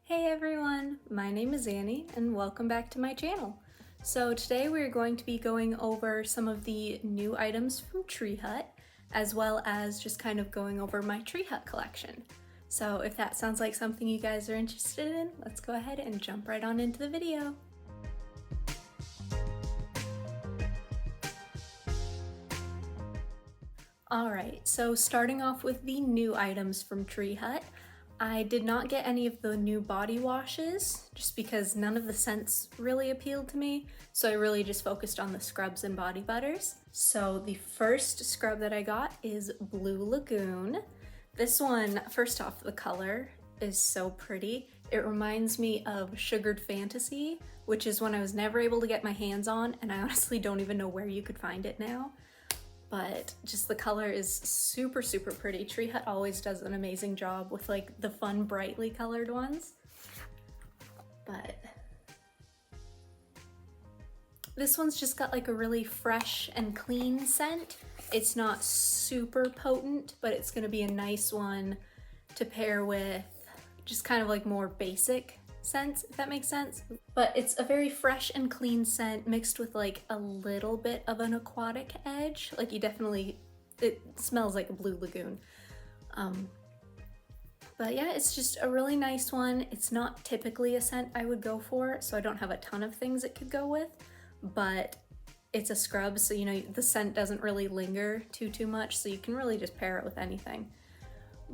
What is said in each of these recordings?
Hey everyone, my name is Annie and welcome back to my channel. So today we're going to be going over some of the new items from Tree Hut, as well as just kind of going over my Tree Hut collection. So if that sounds like something you guys are interested in, let's go ahead and jump right on into the video. Alright, so starting off with the new items from Tree Hut, I did not get any of the new body washes just because none of the scents really appealed to me, so I really just focused on the scrubs and body butters. So the first scrub that I got is Blue Lagoon. This one, first off, the color is so pretty. It reminds me of Sugared Fantasy, which is one I was never able to get my hands on, and I honestly don't even know where you could find it now. But just the color is super pretty. Tree Hut always does an amazing job with like the fun brightly colored ones. But this one's just got like a really fresh and clean scent. It's not super potent, but it's gonna be a nice one to pair with just kind of like more basic scents, if that makes sense. But it's a very fresh and clean scent mixed with like a little bit of an aquatic edge. Like it smells like a Blue Lagoon. But yeah, it's just a really nice one. It's not typically a scent I would go for, so I don't have a ton of things it could go with, but it's a scrub, so you know, the scent doesn't really linger too much, so you can really just pair it with anything.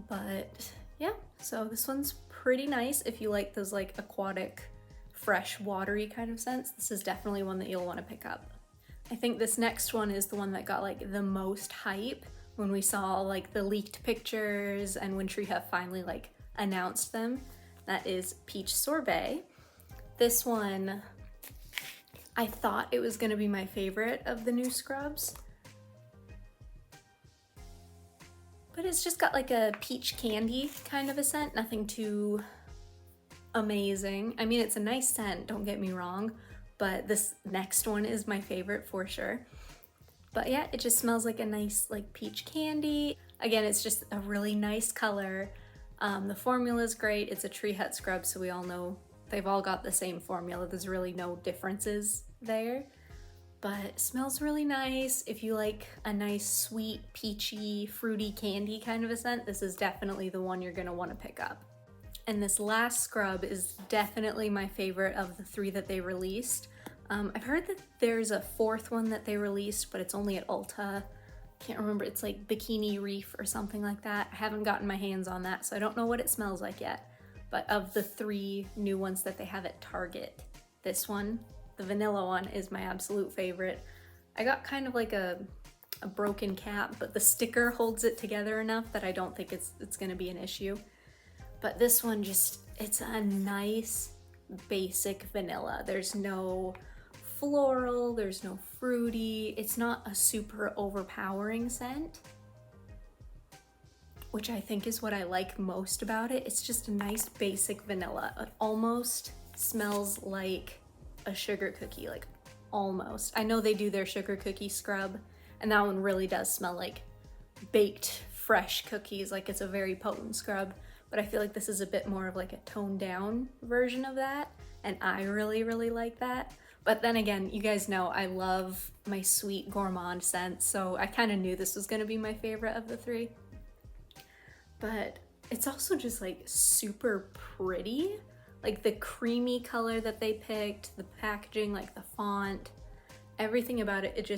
But yeah, so this one's pretty nice if you like those like aquatic, fresh, watery kind of scents. This is definitely one that you'll want to pick up. I think this next one is the one that got like the most hype when we saw like the leaked pictures and when Tree Hut finally like announced them. That is Peach Sorbet. This one, I thought it was gonna be my favorite of the new scrubs, but it's just got like a peach candy kind of a scent, nothing too amazing. I mean, it's a nice scent, don't get me wrong, but this next one is my favorite for sure. But yeah, it just smells like a nice like peach candy. Again, it's just a really nice color. The formula is great. It's a Tree Hut scrub, so we all know they've all got the same formula. There's really no differences there. But it smells really nice. If you like a nice, sweet, peachy, fruity candy kind of a scent, this is definitely the one you're gonna wanna pick up. And this last scrub is definitely my favorite of the three that they released. I've heard that there's a fourth one that they released, but it's only at Ulta. Can't remember, it's like Bikini Reef or something like that. I haven't gotten my hands on that, so I don't know what it smells like yet. But of the three new ones that they have at Target, this one, the vanilla one, is my absolute favorite. I got kind of like a broken cap, but the sticker holds it together enough that I don't think it's gonna be an issue. But this one just, it's a nice basic vanilla. There's no floral, there's no fruity, it's not a super overpowering scent, which I think is what I like most about it. It's just a nice basic vanilla. It almost smells like a sugar cookie, like almost. I know they do their sugar cookie scrub, and that one really does smell like baked fresh cookies, like it's a very potent scrub, but I feel like this is a bit more of like a toned down version of that, and I really like that. But then again, you guys know I love my sweet gourmand scents, so I kind of knew this was gonna be my favorite of the three. But it's also just like super pretty. Like the creamy color that they picked, the packaging, like the font, everything about it,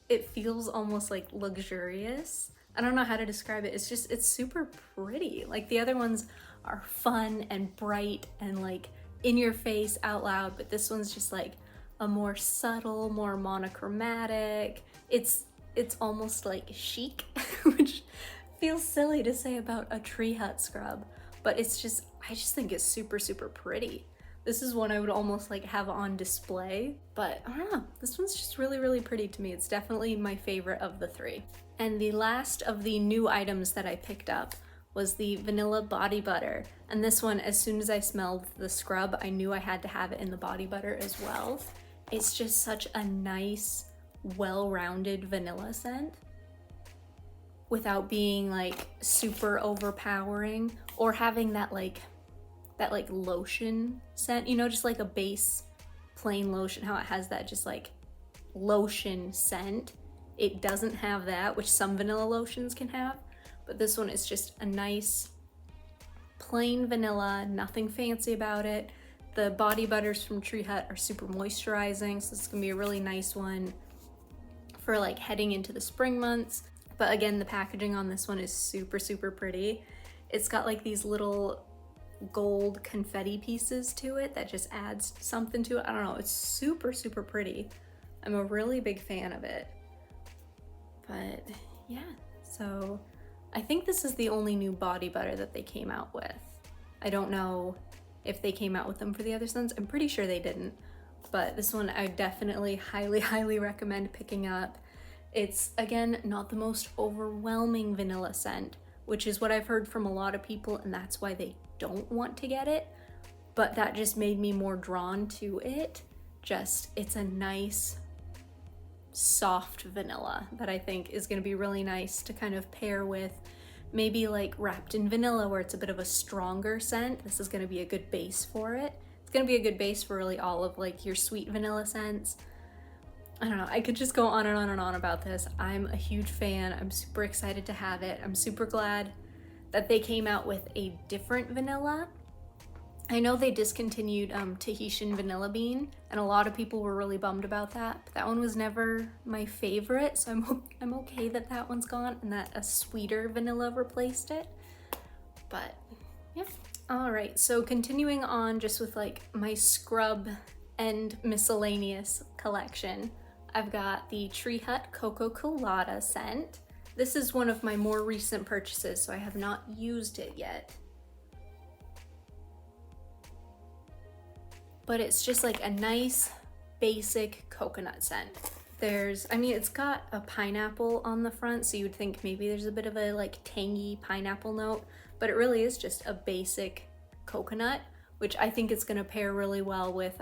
it feels almost like luxurious. I don't know how to describe it. It's super pretty. Like the other ones are fun and bright and like in your face, out loud, but this one's just like a more subtle, more monochromatic. It's almost like chic, which feels silly to say about a Tree Hut scrub, but I just think it's super pretty. This is one I would almost like have on display, but I don't know, this one's just really pretty to me. It's definitely my favorite of the three. And the last of the new items that I picked up was the Vanilla Body Butter. And this one, as soon as I smelled the scrub, I knew I had to have it in the body butter as well. It's just such a nice, well-rounded vanilla scent without being like super overpowering or having that like that like lotion scent, you know, just like a base plain lotion, how it has that just like lotion scent. It doesn't have that, which some vanilla lotions can have, but this one is just a nice plain vanilla, nothing fancy about it. The body butters from Tree Hut are super moisturizing, so this is gonna be a really nice one for like heading into the spring months. But again, the packaging on this one is super, super pretty. It's got like these little gold confetti pieces to it that just adds something to it. I don't know, it's super, super pretty. I'm a really big fan of it. But yeah, so I think this is the only new body butter that they came out with. I don't know if they came out with them for the other scents. I'm pretty sure they didn't, but this one I definitely highly, highly recommend picking up. It's, again, not the most overwhelming vanilla scent, which is what I've heard from a lot of people, and that's why they don't want to get it, but that just made me more drawn to it. Just, it's a nice, soft vanilla that I think is gonna be really nice to kind of pair with maybe like Wrapped in Vanilla, where it's a bit of a stronger scent. This is gonna be a good base for it. It's gonna be a good base for really all of like your sweet vanilla scents. I don't know, I could just go on and on and on about this. I'm a huge fan. I'm super excited to have it. I'm super glad that they came out with a different vanilla. I know they discontinued Tahitian Vanilla Bean, and a lot of people were really bummed about that, but that one was never my favorite, so I'm okay that that one's gone and that a sweeter vanilla replaced it. But yeah. All right, so continuing on just with like my scrub and miscellaneous collection, I've got the Tree Hut Coco Colada scent. This is one of my more recent purchases, so I have not used it yet. But it's just like a nice basic coconut scent. I mean, it's got a pineapple on the front, so you would think maybe there's a bit of a like tangy pineapple note, but it really is just a basic coconut, which I think is gonna pair really well with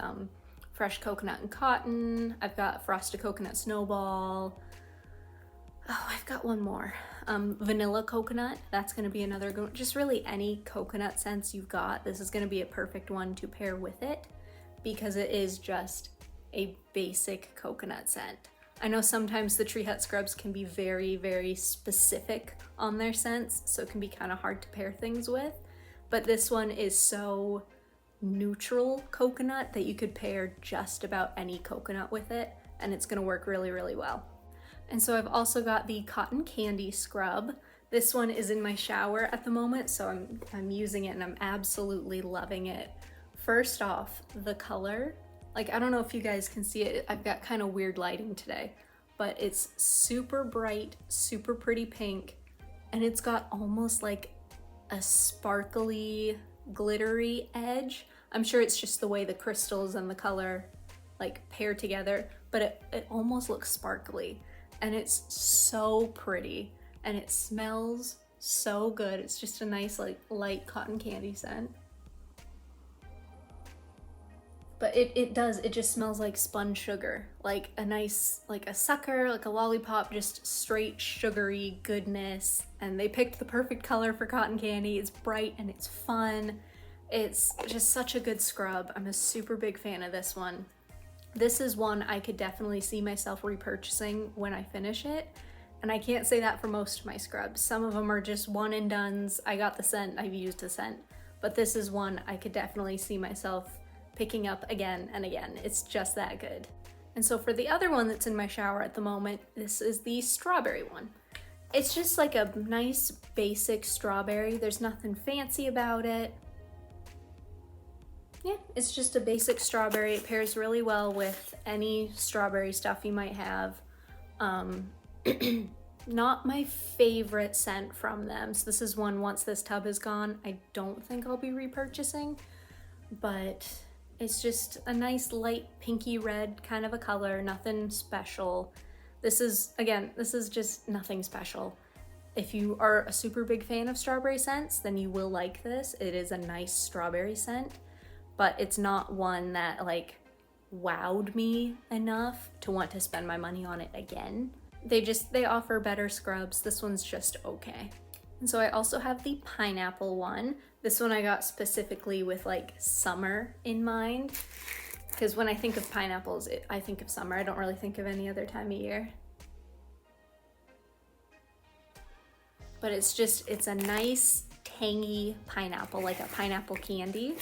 fresh coconut and cotton. I've got frosted coconut snowball. Oh, I've got one more. Vanilla coconut, that's gonna be another good one. Just really any coconut scents you've got, this is gonna be a perfect one to pair with it, because it is just a basic coconut scent. I know sometimes the Tree Hut scrubs can be very, very specific on their scents, so it can be kind of hard to pair things with, but this one is so neutral coconut that you could pair just about any coconut with it, and it's gonna work really, really well. And so I've also got the Cotton Candy Scrub. This one is in my shower at the moment, so I'm using it and I'm absolutely loving it. First off, the color, like I don't know if you guys can see it, I've got kind of weird lighting today, but it's super bright, super pretty pink, and it's got almost like a sparkly, glittery edge. I'm sure it's just the way the crystals and the color like pair together, but it almost looks sparkly, and it's so pretty, and it smells so good. It's just a nice like light cotton candy scent. But it just smells like spun sugar, like a nice, like a sucker, like a lollipop, just straight sugary goodness. And they picked the perfect color for cotton candy. It's bright and it's fun. It's just such a good scrub. I'm a super big fan of this one. This is one I could definitely see myself repurchasing when I finish it. And I can't say that for most of my scrubs. Some of them are just one and dones. I got the scent, I've used the scent. But this is one I could definitely see myself picking up again and again. It's just that good. And so for the other one that's in my shower at the moment, this is the strawberry one. It's just like a nice basic strawberry. There's nothing fancy about it. Yeah, it's just a basic strawberry. It pairs really well with any strawberry stuff you might have. Not my favorite scent from them. So this is one, once this tub is gone, I don't think I'll be repurchasing, but it's just a nice light pinky red kind of a color, nothing special. This is just nothing special. If you are a super big fan of strawberry scents, then you will like this. It is a nice strawberry scent, but it's not one that like wowed me enough to want to spend my money on it again. They offer better scrubs. This one's just okay. And so I also have the pineapple one. This one I got specifically with like summer in mind, because when I think of pineapples, I think of summer. I don't really think of any other time of year. But it's a nice tangy pineapple, like a pineapple candy.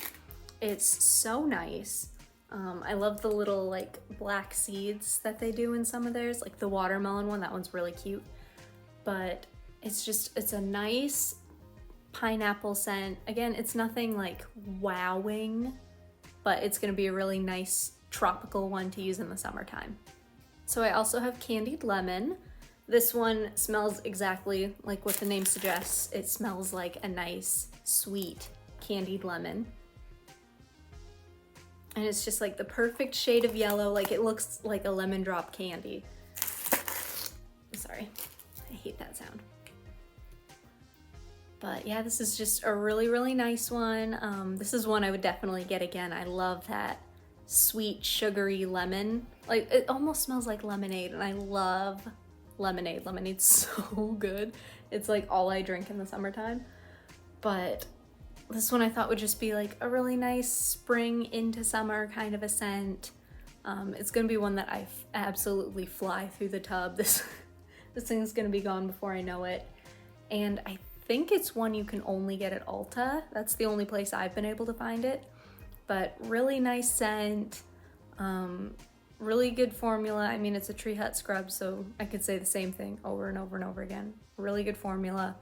It's so nice. I love the little like black seeds that they do in some of theirs, like the watermelon one, that one's really cute. But it's a nice pineapple scent. Again, it's nothing like wowing, but it's gonna be a really nice tropical one to use in the summertime. So I also have candied lemon. This one smells exactly like what the name suggests. It smells like a nice, sweet candied lemon. And it's just like the perfect shade of yellow, like it looks like a lemon drop candy. Sorry, I hate that sound. But yeah, this is just a really, really nice one. This is one I would definitely get again. I love that sweet, sugary lemon. Like, it almost smells like lemonade, and I love lemonade. Lemonade's so good. It's like all I drink in the summertime. But this one I thought would just be like a really nice spring into summer kind of a scent. It's gonna be one that I absolutely fly through the tub. This thing's gonna be gone before I know it. And I think it's one you can only get at Ulta. That's the only place I've been able to find it. But really nice scent. Really good formula. I mean, it's a Tree Hut scrub, so I could say the same thing over and over and over again. Really good formula.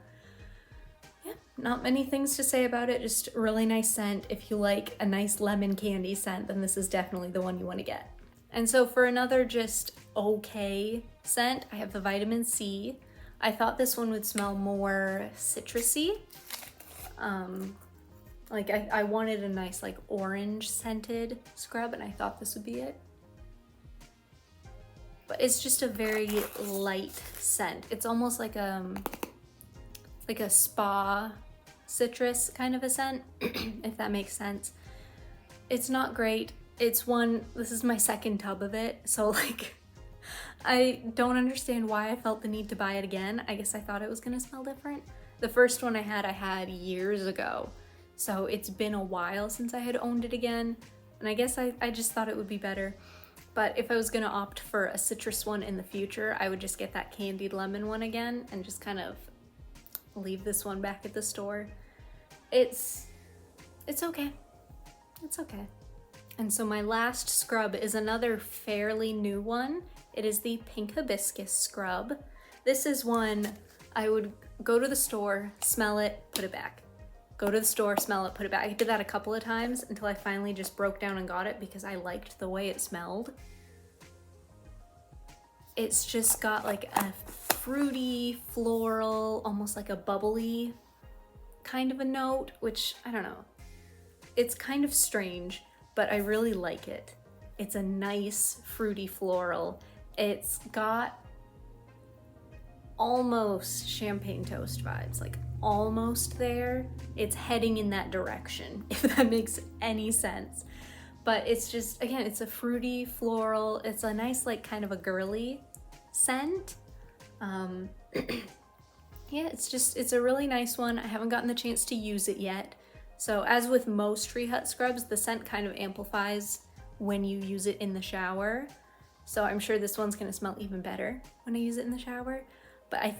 Yeah, not many things to say about it, just really nice scent. If you like a nice lemon candy scent, then this is definitely the one you want to get. And so for another just okay scent, I have the Vitamin C. I thought this one would smell more citrusy. Like I wanted a nice like orange scented scrub, and I thought this would be it. But it's just a very light scent. It's almost like a spa citrus kind of a scent, if that makes sense. It's not great. This is my second tub of it, so like, I don't understand why I felt the need to buy it again. I guess I thought it was gonna smell different. The first one I had years ago, so it's been a while since I had owned it again, and I guess I just thought it would be better. But if I was gonna opt for a citrus one in the future, I would just get that candied lemon one again and just kind of leave this one back at the store. It's okay. It's okay. And so my last scrub is another fairly new one. It is the Pink Hibiscus scrub. This is one I would go to the store, smell it, put it back. Go to the store, smell it, put it back. I did that a couple of times until I finally just broke down and got it because I liked the way it smelled. It's just got like a fruity, floral, almost like a bubbly kind of a note, which I don't know. It's kind of strange, but I really like it. It's a nice fruity floral. It's got almost champagne toast vibes, like almost there. It's heading in that direction, if that makes any sense. But it's just, again, it's a fruity floral. It's a nice, like kind of a girly scent. Yeah, it's a really nice one. I haven't gotten the chance to use it yet. So as with most Tree Hut scrubs, the scent kind of amplifies when you use it in the shower. So I'm sure this one's gonna smell even better when I use it in the shower. But I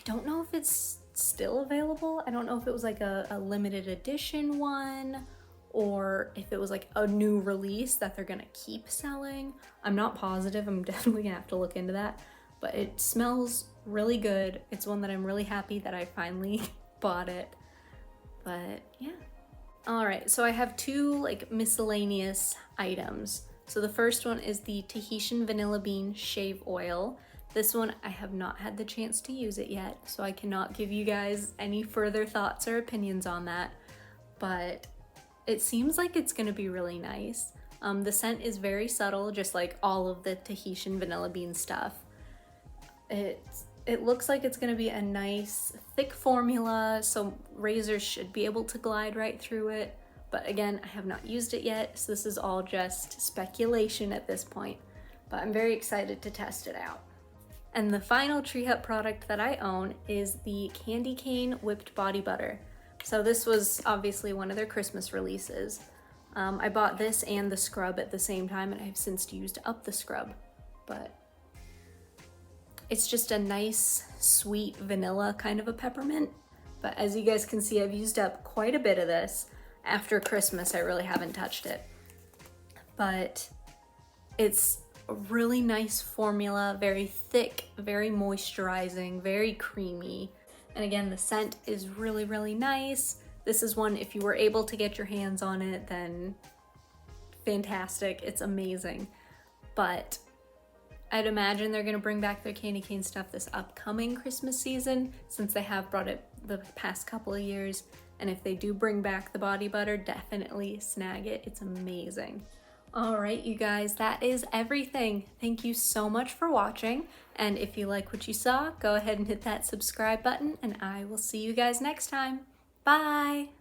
don't know if it's still available. I don't know if it was like a limited edition one or if it was like a new release that they're gonna keep selling. I'm not positive. I'm definitely gonna have to look into that. But it smells really good. It's one that I'm really happy that I finally bought it. But yeah. All right, so I have two like miscellaneous items. So the first one is the Tahitian Vanilla Bean Shave Oil. This one, I have not had the chance to use it yet, so I cannot give you guys any further thoughts or opinions on that, but it seems like it's gonna be really nice. The scent is very subtle, just like all of the Tahitian Vanilla Bean stuff. It looks like it's gonna be a nice, thick formula, so razors should be able to glide right through it. But again, I have not used it yet, so this is all just speculation at this point. But I'm very excited to test it out. And the final Tree Hut product that I own is the Candy Cane Whipped Body Butter. So this was obviously one of their Christmas releases. I bought this and the scrub at the same time, and I've since used up the scrub, but it's just a nice, sweet vanilla kind of a peppermint. But as you guys can see, I've used up quite a bit of this. After Christmas, I really haven't touched it. But it's a really nice formula, very thick, very moisturizing, very creamy. And again, the scent is really, really nice. This is one, if you were able to get your hands on it, then fantastic, it's amazing. But I'd imagine they're gonna bring back their candy cane stuff this upcoming Christmas season, since they have brought it the past couple of years. And if they do bring back the body butter, definitely snag it, it's amazing. All right, you guys, that is everything. Thank you so much for watching. And if you like what you saw, go ahead and hit that subscribe button, and I will see you guys next time. Bye.